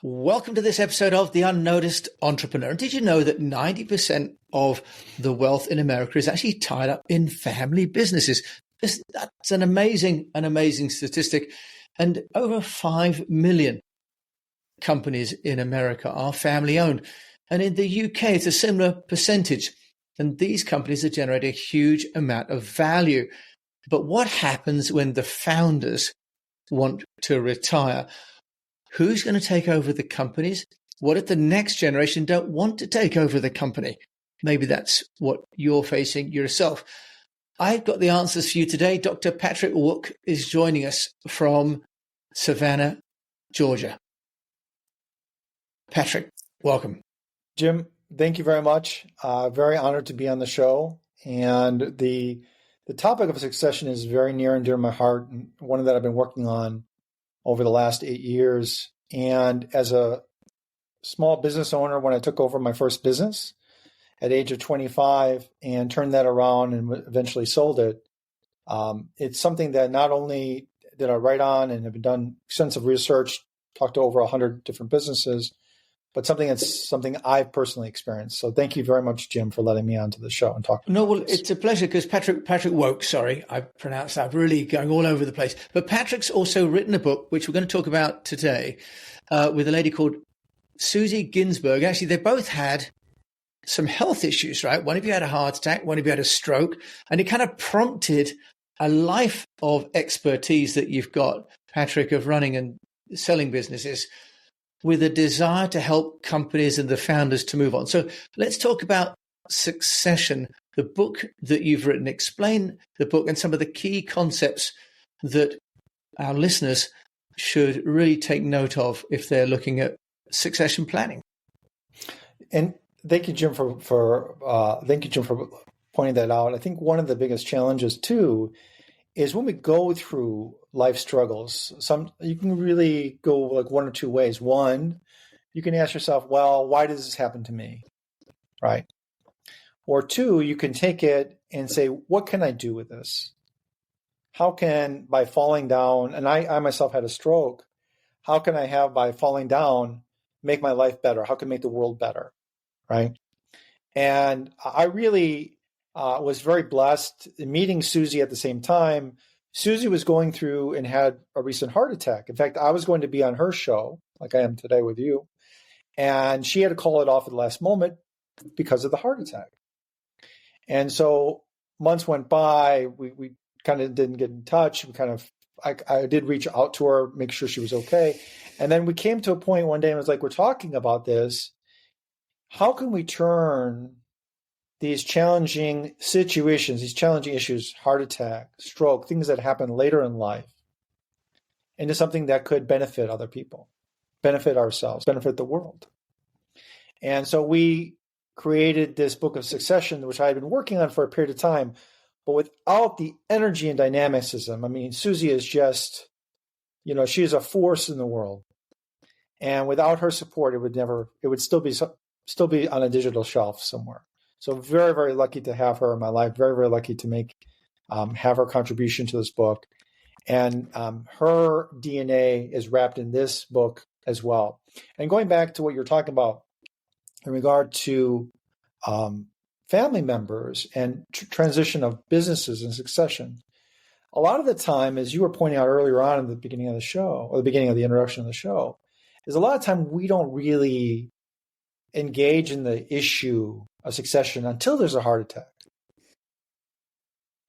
Welcome to this episode of The Unnoticed Entrepreneur. And did you know that 90% of the wealth in America is actually tied up in family businesses? That's an amazing statistic. And over 5 million companies in America are family owned. And in the UK, it's a similar percentage. And these companies are generating a huge amount of value. But what happens when the founders want to retire? Who's going to take over the companies? What if the next generation don't want to take over the company? Maybe that's what you're facing yourself. I've got the answers for you today. Dr. Patrick Wook is joining us from Savannah, Georgia. Patrick, welcome. Jim, thank you very much. Very honored to be on the show. And the topic of succession is very near and dear to my heart, and one that I've been working on over the last 8 years. And as a small business owner, when I took over my first business at the age of 25 and turned that around and eventually sold it, it's something that not only did I write on and have done extensive research, talked to over 100 different businesses, but something I've personally experienced. So thank you very much, Jim, for letting me onto the show and talk. No, well, it's a pleasure because Patrick Wook, sorry, I pronounced that really going all over the place. But Patrick's also written a book, which we're going to talk about today, with a lady called Susie Ginsburg. Actually, they both had some health issues, right? One of you had a heart attack, one of you had a stroke, and it kind of prompted a life of expertise that you've got, Patrick, of running and selling businesses, with a desire to help companies and the founders to move on. So let's talk about Succession, the book that you've written. Explain the book and some of the key concepts that our listeners should really take note of if they're looking at succession planning. And thank you, Jim, for pointing that out. I think one of the biggest challenges too is when we go through life struggles, you can really go like one or two ways. One, you can ask yourself, well, why does this happen to me? Right? Or two, you can take it and say, what can I do with this? How can, by falling down, and I myself had a stroke, how can I by falling down, make my life better? How can I make the world better? Right? And I really was very blessed in meeting Susie at the same time. Susie was going through and had a recent heart attack. In fact, I was going to be on her show, like I am today with you, and she had to call it off at the last moment because of the heart attack. And so months went by. We kind of didn't get in touch. I did reach out to her, make sure she was okay. And then we came to a point one day and it was like, we're talking about this. How can we turn these challenging situations, these challenging issues, heart attack, stroke, things that happen later in life, into something that could benefit other people, benefit ourselves, benefit the world? And so we created this book of Succession, which I had been working on for a period of time, but without the energy and dynamicism. I mean, Susie is just, she is a force in the world. And without her support, it would still be on a digital shelf somewhere. So very, very lucky to have her in my life. Very, very lucky to have her contribution to this book. And her DNA is wrapped in this book as well. And going back to what you're talking about in regard to family members and transition of businesses and succession, a lot of the time, as you were pointing out earlier on in the beginning of the show, or the beginning of the introduction of the show, is a lot of time we don't really engage in the issue of succession until there's a heart attack,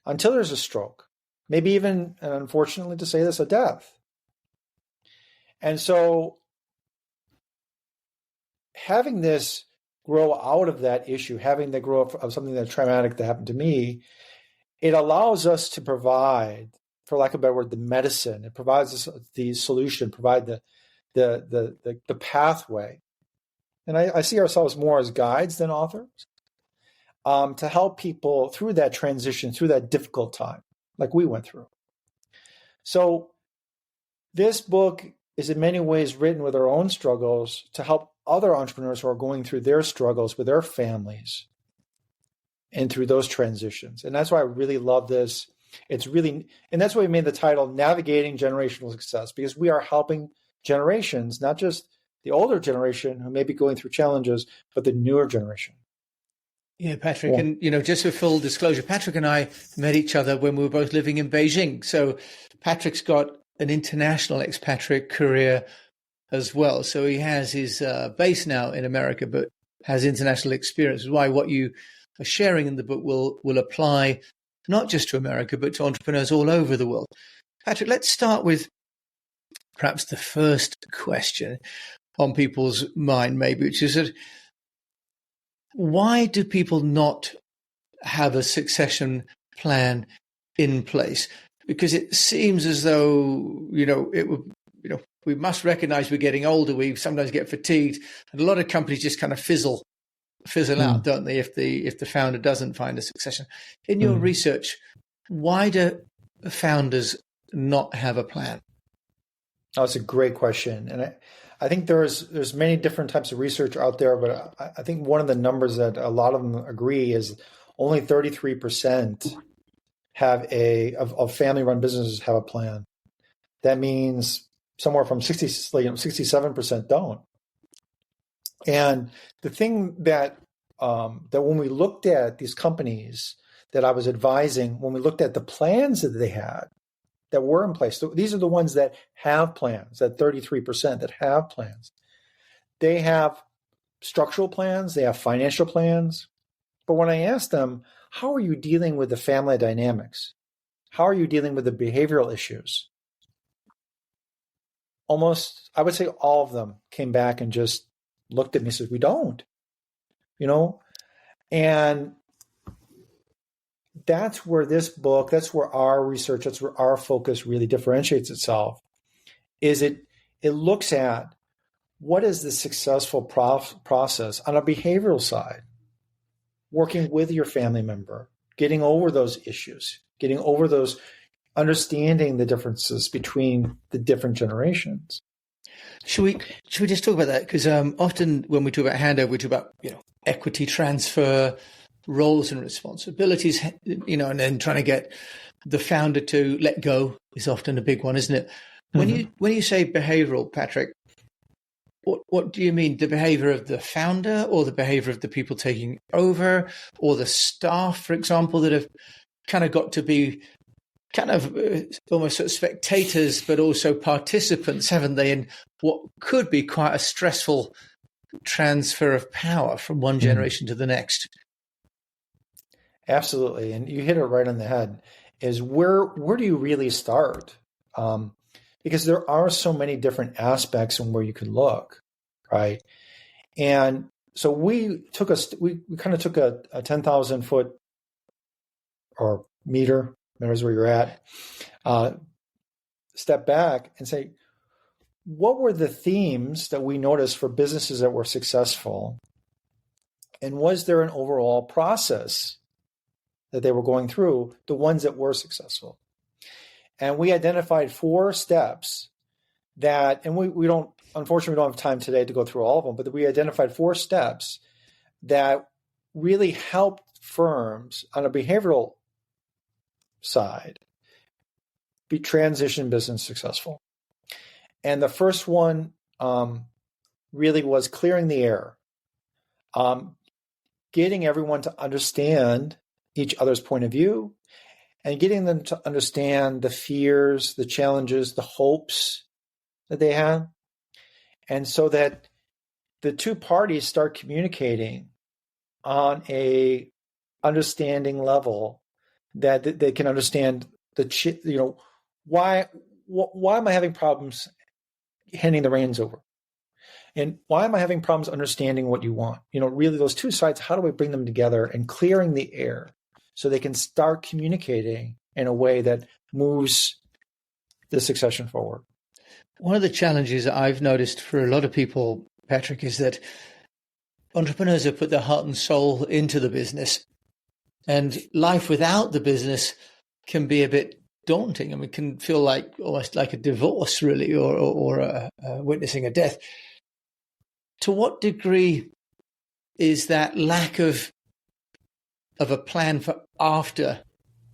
until there's a stroke, maybe even, and unfortunately to say this, a death. And so having this grow out of that issue, having that grow up of something that's traumatic that happened to me, it allows us to provide, for lack of a better word, the medicine. It provides us the solution, provide the pathway. And I see ourselves more as guides than authors, to help people through that transition, through that difficult time, like we went through. So this book is in many ways written with our own struggles to help other entrepreneurs who are going through their struggles with their families and through those transitions. And that's why I really love this. And that's why we made the title Navigating Generational Success, because we are helping generations, not just the older generation who may be going through challenges, but the newer generation. Yeah, Patrick, and just for full disclosure, Patrick and I met each other when we were both living in Beijing. So Patrick's got an international expatriate career as well. So he has his base now in America, but has international experience. Which is why what you are sharing in the book will apply not just to America, but to entrepreneurs all over the world. Patrick, let's start with perhaps the first question on people's mind, maybe, which is that why do people not have a succession plan in place? Because it seems as though, we must recognize we're getting older. We sometimes get fatigued, and a lot of companies just kind of fizzle out, don't they? If the founder doesn't find a succession. In your research, why do founders not have a plan? Oh, it's a great question, and I think there's many different types of research out there, but I think one of the numbers that a lot of them agree is only 33% of family-run businesses have a plan. That means somewhere from 67% don't. And the thing that when we looked at these companies that I was advising, when we looked at the plans that they had that were in place, so these are the ones that have plans, that 33% that have plans. They have structural plans, they have financial plans. But when I asked them, how are you dealing with the family dynamics? How are you dealing with the behavioral issues? Almost, I would say all of them came back and just looked at me and said, we don't, and that's where this book, that's where our research, that's where our focus really differentiates itself, is it looks at what is the successful process on a behavioral side, working with your family member, getting over those issues, getting over those, understanding the differences between the different generations. Should we just talk about that? Because often when we talk about handover, we talk about equity transfer, roles and responsibilities, and then trying to get the founder to let go is often a big one, isn't it? When you say behavioral, Patrick, what do you mean? The behavior of the founder, or the behavior of the people taking over, or the staff, for example, that have kind of got to be kind of almost sort of spectators, but also participants, haven't they, in what could be quite a stressful transfer of power from one generation to the next? Absolutely. And you hit it right on the head, is where do you really start? Because there are so many different aspects in where you can look, right? And so we kind of took a 10,000 foot or meter, matters where you're at, step back and say, what were the themes that we noticed for businesses that were successful? And was there an overall process that they were going through, the ones that were successful? And we identified 4 steps that, and we don't, unfortunately, we don't have time today to go through all of them, but we identified 4 steps that really helped firms on a behavioral side be transition business successful. And the first one really was clearing the air, getting everyone to understand each other's point of view, and getting them to understand the fears, the challenges, the hopes that they have. And so that the two parties start communicating on a understanding level that they can understand why am I having problems handing the reins over? And why am I having problems understanding what you want? Really those two sides, how do I bring them together and clearing the air so they can start communicating in a way that moves the succession forward? One of the challenges that I've noticed for a lot of people, Patrick, is that entrepreneurs have put their heart and soul into the business, and life without the business can be a bit daunting. I mean, it can feel like almost like a divorce, really, or witnessing a death. To what degree is that lack of a plan for after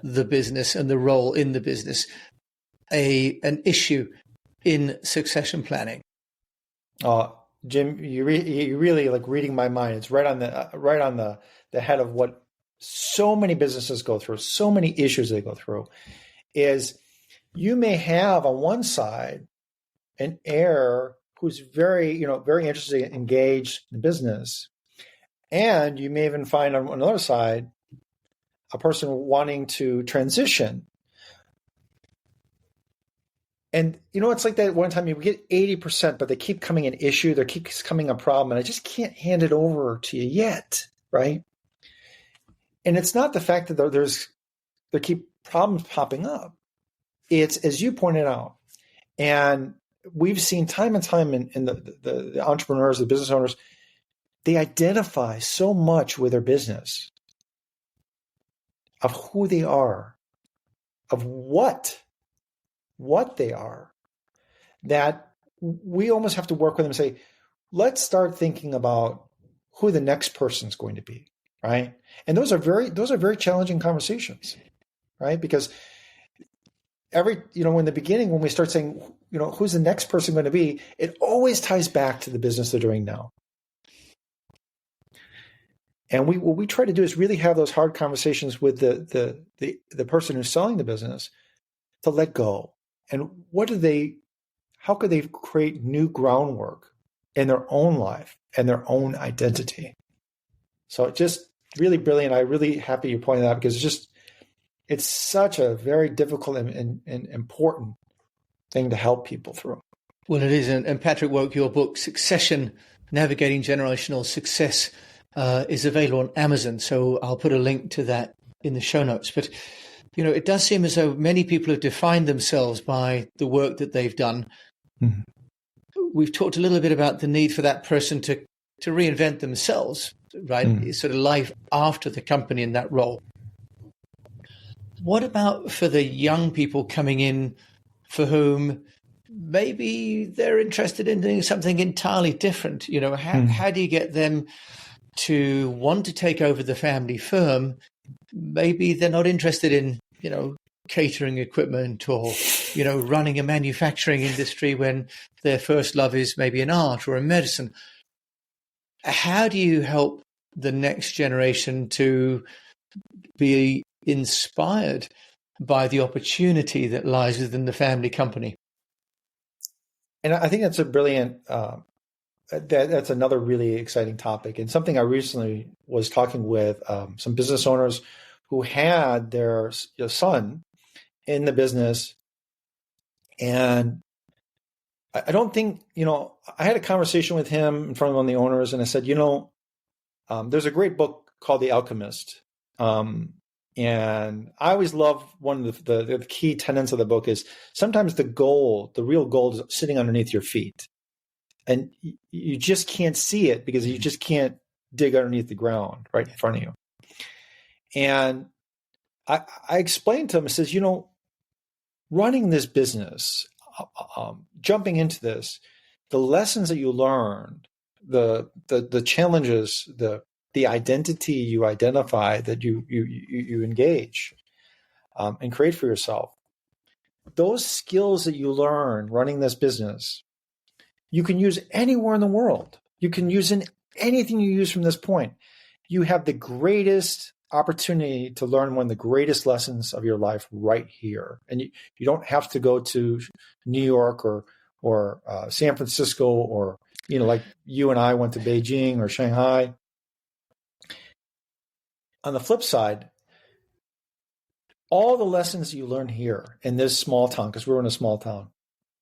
the business and the role in the business an issue in succession planning? Jim, you really like reading my mind. It's right on the head of what so many businesses go through, so many issues they go through. Is you may have on one side an heir who's very interested, engaged in business, and you may even find on another side a person wanting to transition. And it's like that one time you get 80%, but they keep coming an issue, there keeps coming a problem, and I just can't hand it over to you yet, right? And it's not the fact that there keep problems popping up. It's, as you pointed out, and we've seen time and time in the entrepreneurs, the business owners, they identify so much with their business, of who they are, of what they are, that we almost have to work with them and say, let's start thinking about who the next person is going to be, right? And those are very challenging conversations, right? Because in the beginning, when we start saying, who's the next person going to be, it always ties back to the business they're doing now. And what we try to do is really have those hard conversations with the person who's selling the business to let go. And how could they create new groundwork in their own life and their own identity? So just really brilliant. I'm really happy you pointed that out, because it's such a very difficult and important thing to help people through. Well, it is. And Patrick Woke, your book, Succession, Navigating Generational Success, is available on Amazon. So I'll put a link to that in the show notes. But, it does seem as though many people have defined themselves by the work that they've done. Mm-hmm. We've talked a little bit about the need for that person to reinvent themselves, right? Mm-hmm. Sort of life after the company in that role. What about for the young people coming in for whom maybe they're interested in doing something entirely different? How do you get them to want to take over the family firm? Maybe they're not interested in, catering equipment or, running a manufacturing industry when their first love is maybe in art or in medicine. How do you help the next generation to be inspired by the opportunity that lies within the family company? And I think that's a brilliant, that's another really exciting topic, and something I recently was talking with some business owners who had their son in the business. And I don't think, I had a conversation with him in front of one of the owners, and I said, there's a great book called The Alchemist. And I always love one of the key tenets of the book is sometimes the real gold is sitting underneath your feet. And you just can't see it because you just can't dig underneath the ground right in front of you. And I explained to him, I says, running this business, jumping into this, the lessons that you learned, the challenges, the identity you identify that you engage and create for yourself, those skills that you learn running this business, you can use anywhere in the world. You can use in anything you use from this point. You have the greatest opportunity to learn one of the greatest lessons of your life right here. And you don't have to go to New York or San Francisco or, like you and I went to Beijing or Shanghai. On the flip side, all the lessons you learn here in this small town, because we're in a small town,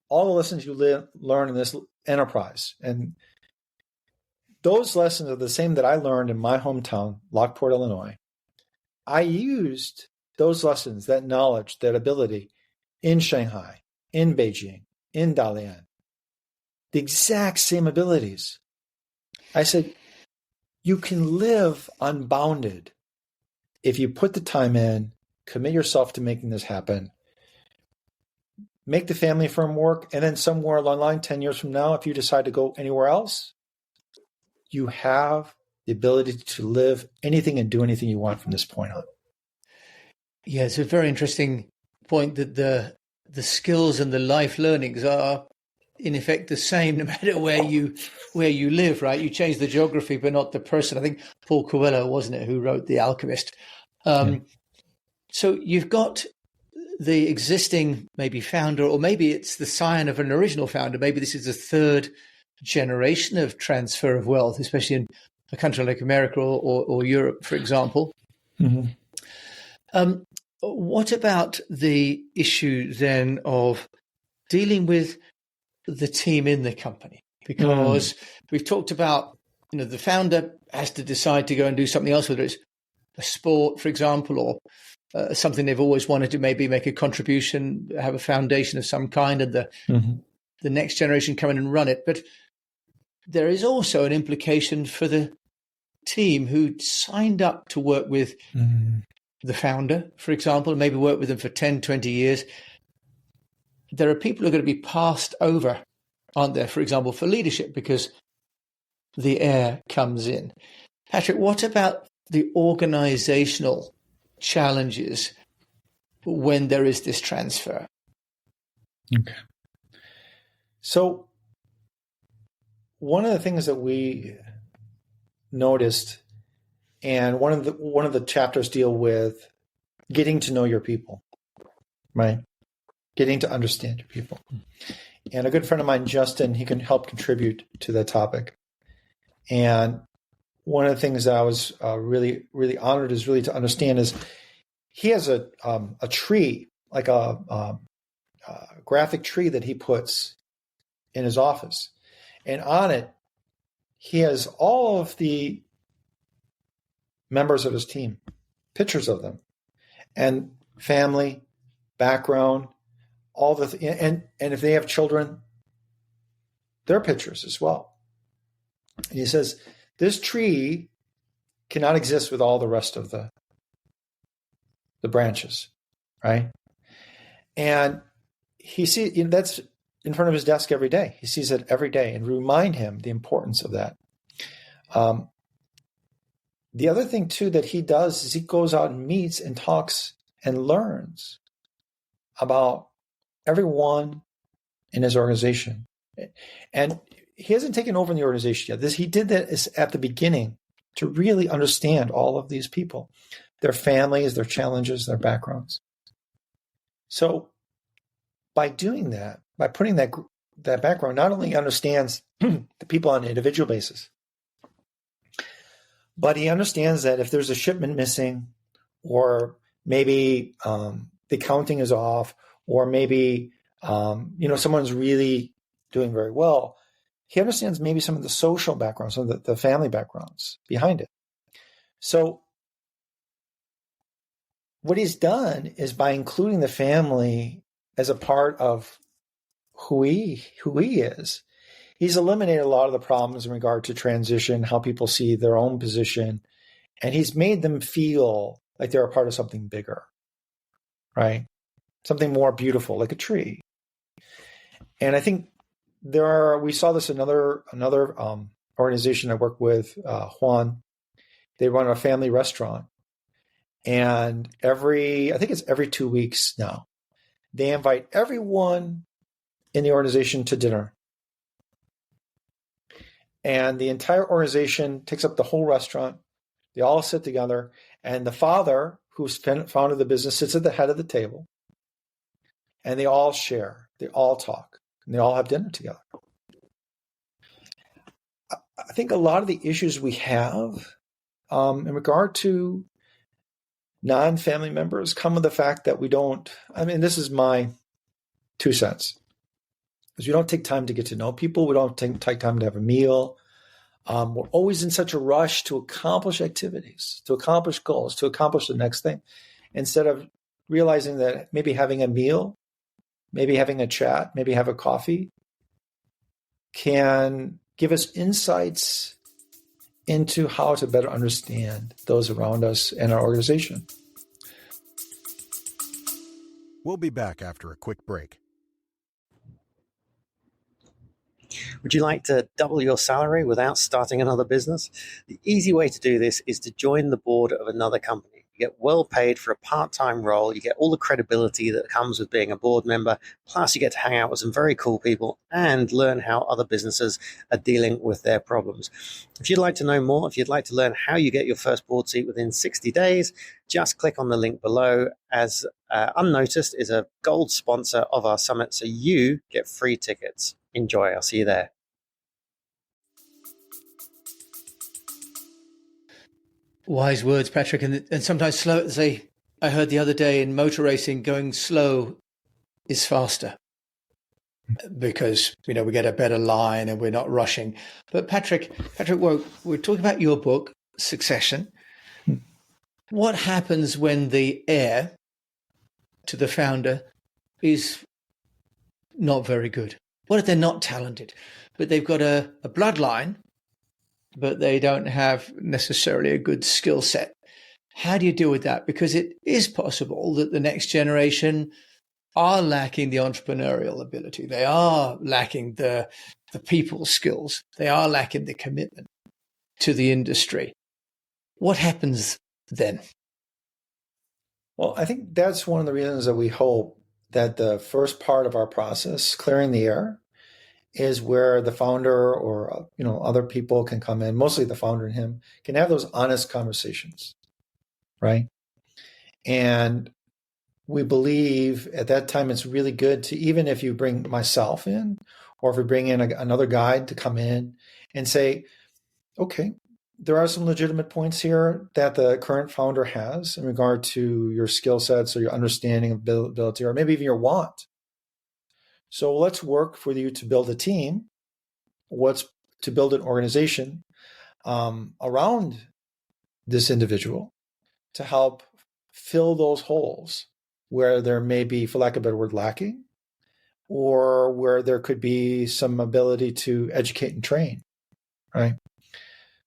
all the lessons you learn in this enterprise, and those lessons are the same that I learned in my hometown, Lockport, Illinois. I used those lessons, that knowledge, that ability in Shanghai, in Beijing, in Dalian. The exact same abilities. I said, you can live unbounded if you put the time in, commit yourself to making this happen, make the family firm work, and then somewhere along the line, 10 years from now, if you decide to go anywhere else, you have the ability to live anything and do anything you want from this point on. Yeah, it's a very interesting point that the skills and the life learnings are in effect the same no matter where you live, right? You change the geography, but not the person. I think Paul Coelho, wasn't it, who wrote The Alchemist? So you've got the existing maybe founder, or maybe it's the scion of an original founder. Maybe this is the third generation of transfer of wealth, especially in a country like America or Europe, for example. What about the issue then of dealing with the team in the company? Because we've talked about, the founder has to decide to go and do something else, whether it's a sport, for example, or something they've always wanted to maybe make a contribution, have a foundation of some kind, and the next generation come in and run it. But there is also an implication for the team who signed up to work with the founder, for example, and maybe work with them for 10, 20 years. There are people who are going to be passed over, aren't there, for example, for leadership, because the heir comes in. Patrick, what about the organizational challenges when there is this transfer? Okay. So one of the things that we noticed, and one of the chapters deal with getting to know your people, right? Getting to understand your people. And a good friend of mine, Justin, he can help contribute to that topic. And one of the things that I was really, really honored is really to understand is he has a tree, like a graphic tree that he puts in his office. And on it, he has all of the members of his team, pictures of them, and family, background, all and if they have children, their pictures as well. And he says, this tree cannot exist with all the rest of the branches, right? And he sees, that's in front of his desk every day. He sees it every day, and remind him the importance of that. The other thing too that he does is he goes out and meets and talks and learns about everyone in his organization. And he hasn't taken over in the organization yet. He did that at the beginning to really understand all of these people, their families, their challenges, their backgrounds. So by doing that, by putting that background, not only understands the people on an individual basis, but he understands that if there's a shipment missing, or maybe the accounting is off, or maybe someone's really doing very well, he understands maybe some of the social backgrounds, some of the family backgrounds behind it. So what he's done is, by including the family as a part of who he is, he's eliminated a lot of the problems in regard to transition, how people see their own position, and he's made them feel like they're a part of something bigger, right? Something more beautiful, like a tree. And I think we saw this in another organization I work with, Juan. They run a family restaurant, and I think it's every 2 weeks now, they invite everyone in the organization to dinner. And the entire organization takes up the whole restaurant. They all sit together, and the father, who's founded the business, sits at the head of the table, and they all share, they all talk, and they all have dinner together. I think a lot of the issues we have in regard to non-family members come with the fact that this is my 2 cents, is we don't take time to get to know people. We don't take time to have a meal. We're always in such a rush to accomplish activities, to accomplish goals, to accomplish the next thing, instead of realizing that maybe having a meal, maybe having a chat, maybe have a coffee can give us insights into how to better understand those around us and our organization. We'll be back after a quick break. Would you like to double your salary without starting another business? The easy way to do this is to join the board of another company. You get well paid for a part-time role. You get all the credibility that comes with being a board member. Plus, you get to hang out with some very cool people and learn how other businesses are dealing with their problems. If you'd like to know more, if you'd like to learn how you get your first board seat within 60 days, just click on the link below, as Unnoticed is a gold sponsor of our summit, so you get free tickets. Enjoy. I'll see you there. Wise words, Patrick. And sometimes slow. I heard the other day in motor racing, going slow is faster because, we get a better line and we're not rushing. But Patrick, we're talking about your book, Succession. What happens when the heir to the founder is not very good? What if they're not talented, but they've got a bloodline, but they don't have necessarily a good skill set? How do you deal with that? Because it is possible that the next generation are lacking the entrepreneurial ability. They are lacking the people skills. They are lacking the commitment to the industry. What happens then? Well, I think that's one of the reasons that we hope that the first part of our process, clearing the air, is where the founder or other people can come in, mostly the founder and him, can have those honest conversations, right? And we believe at that time it's really good to, even if you bring myself in, or if we bring in another guide to come in and say, okay, there are some legitimate points here that the current founder has in regard to your skill sets or your understanding of ability, or maybe even your want. So let's work for you to build a team. What's to build an organization around this individual to help fill those holes where there may be, for lack of a better word, lacking, or where there could be some ability to educate and train, right?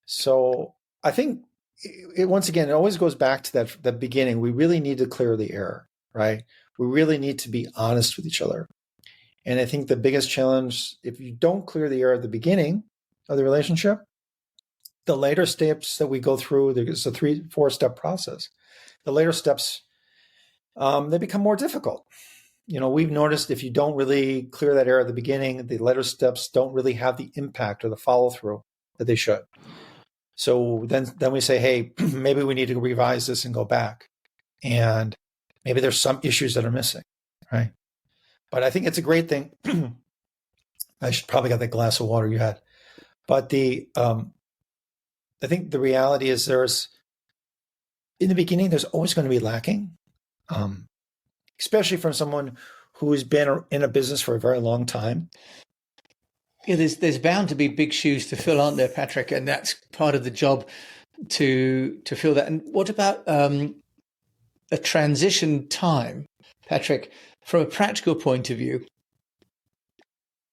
So I think once again, it always goes back to that beginning. We really need to clear the air, right? We really need to be honest with each other. And I think the biggest challenge, if you don't clear the air at the beginning of the relationship, the later steps that we go through, there's a 3-4 step process. The later steps, they become more difficult. We've noticed if you don't really clear that air at the beginning, the later steps don't really have the impact or the follow through that they should. So then we say, hey, maybe we need to revise this and go back. And maybe there's some issues that are missing, right? But I think it's a great thing. I should probably get that glass of water you had. But I think the reality is in the beginning, there's always going to be lacking, especially from someone who has been in a business for a very long time. Yeah, there's bound to be big shoes to fill, aren't there, Patrick? And that's part of the job to fill that. And what about a transition time, Patrick? From a practical point of view,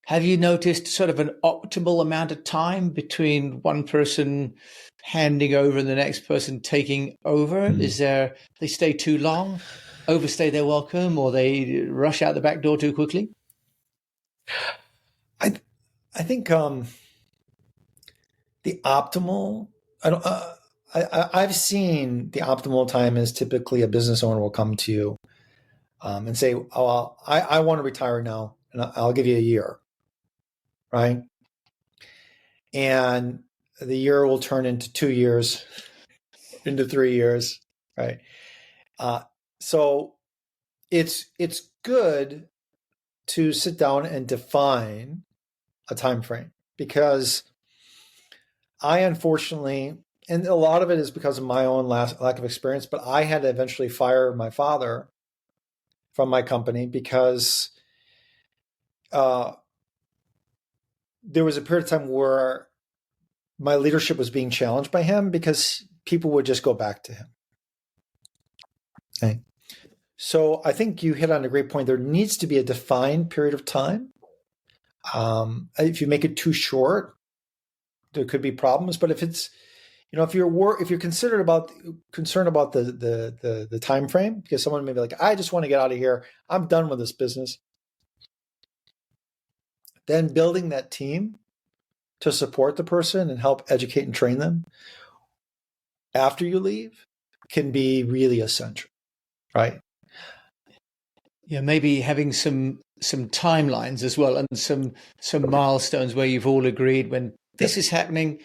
have you noticed sort of an optimal amount of time between one person handing over and the next person taking over? Is they stay too long, overstay their welcome, or they rush out the back door too quickly? I think the optimal. I've seen the optimal time is typically a business owner will come to you and say, "Oh, I want to retire now, and I'll give you a year." Right? And the year will turn into 2 years, into 3 years, right? So it's good to sit down and define a time frame, because I unfortunately, and a lot of it is because of my own lack of experience, but I had to eventually fire my father from my company because there was a period of time where my leadership was being challenged by him because people would just go back to him. Okay. So I think you hit on a great point. There needs to be a defined period of time. If you make it too short, there could be problems. But if it's, if you're concerned about the time frame, because someone may be like, I just want to get out of here, I'm done with this business. Then building that team to support the person and help educate and train them after you leave can be really essential, right? Yeah, maybe having some timelines as well, and some milestones where you've all agreed when this is happening,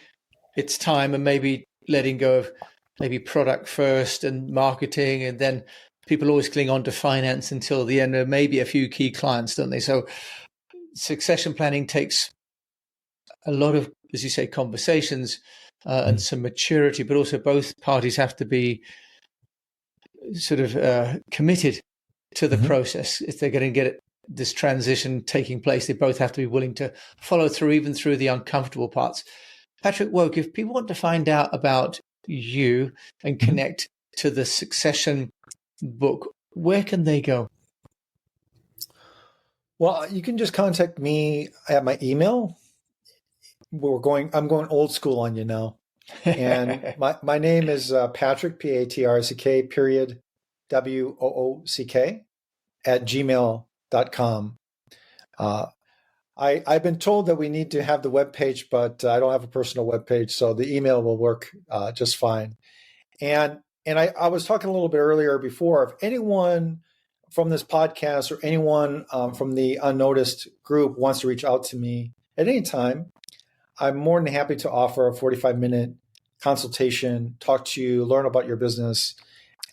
it's time, and maybe letting go of maybe product first and marketing, and then people always cling on to finance until the end, or maybe a few key clients, don't they? So succession planning takes a lot of, as you say, conversations and some maturity, but also both parties have to be sort of committed to the process. If they're going to get this transition taking place, they both have to be willing to follow through, even through the uncomfortable parts. Patrick Woke, if people want to find out about you and connect to the Succession book, where can they go? Well, you can just contact me at my email. I'm going old school on you now. And my name is Patrick, Patrick, period, WOOCK, at gmail.com. I've been told that we need to have the webpage, but I don't have a personal webpage, so the email will work just fine. And I was talking a little bit earlier before, if anyone from this podcast or anyone from the Unnoticed group wants to reach out to me at any time, I'm more than happy to offer a 45-minute consultation, talk to you, learn about your business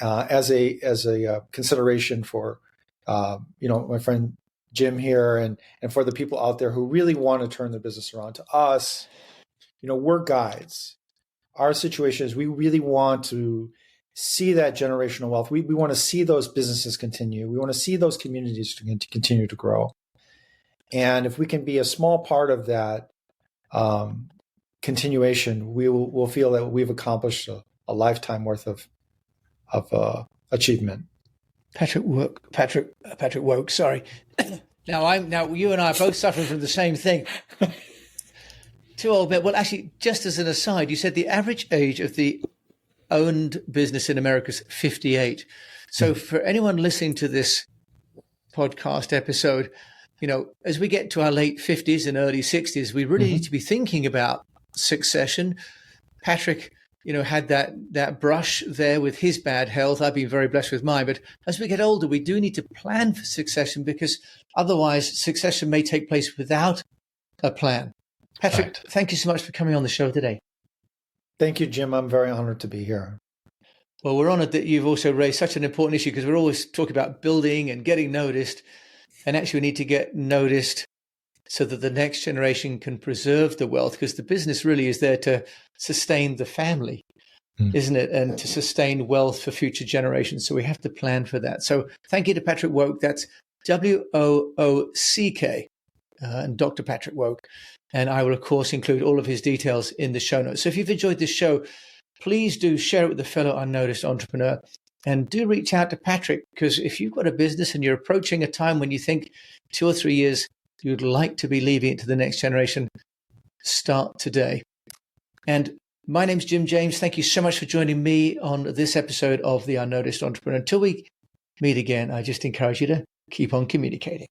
as a consideration for my friend Jim here and for the people out there who really want to turn their business around. To us, we're guides. Our situation is we really want to see that generational wealth. We want to see those businesses continue. We want to see those communities to continue to grow. And if we can be a small part of that continuation, we'll feel that we've accomplished a lifetime worth of achievement. Patrick Woke. Sorry. Now you and I are both suffering from the same thing. Too old, but well, actually, just as an aside, you said the average age of the owned business in America is 58. So for anyone listening to this podcast episode, as we get to our late 50s and early 60s, we really need to be thinking about succession. Patrick, had that brush there with his bad health. I've been very blessed with mine. But as we get older, we do need to plan for succession, because otherwise succession may take place without a plan. Patrick, Thank you so much for coming on the show today. Thank you, Jim. I'm very honored to be here. Well, we're honored that you've also raised such an important issue, because we're always talking about building and getting noticed. And actually, we need to get noticed so that the next generation can preserve the wealth, because the business really is there to sustain the family, isn't it? And to sustain wealth for future generations. So we have to plan for that. So thank you to Patrick Woke. That's WOOCK, and Dr. Patrick Woke. And I will, of course, include all of his details in the show notes. So if you've enjoyed this show, please do share it with a fellow unnoticed entrepreneur. And do reach out to Patrick, because if you've got a business and you're approaching a time when you think 2 or 3 years you'd like to be leaving it to the next generation, start today. And my name's Jim James. Thank you so much for joining me on this episode of The Unnoticed Entrepreneur. Until we meet again, I just encourage you to keep on communicating.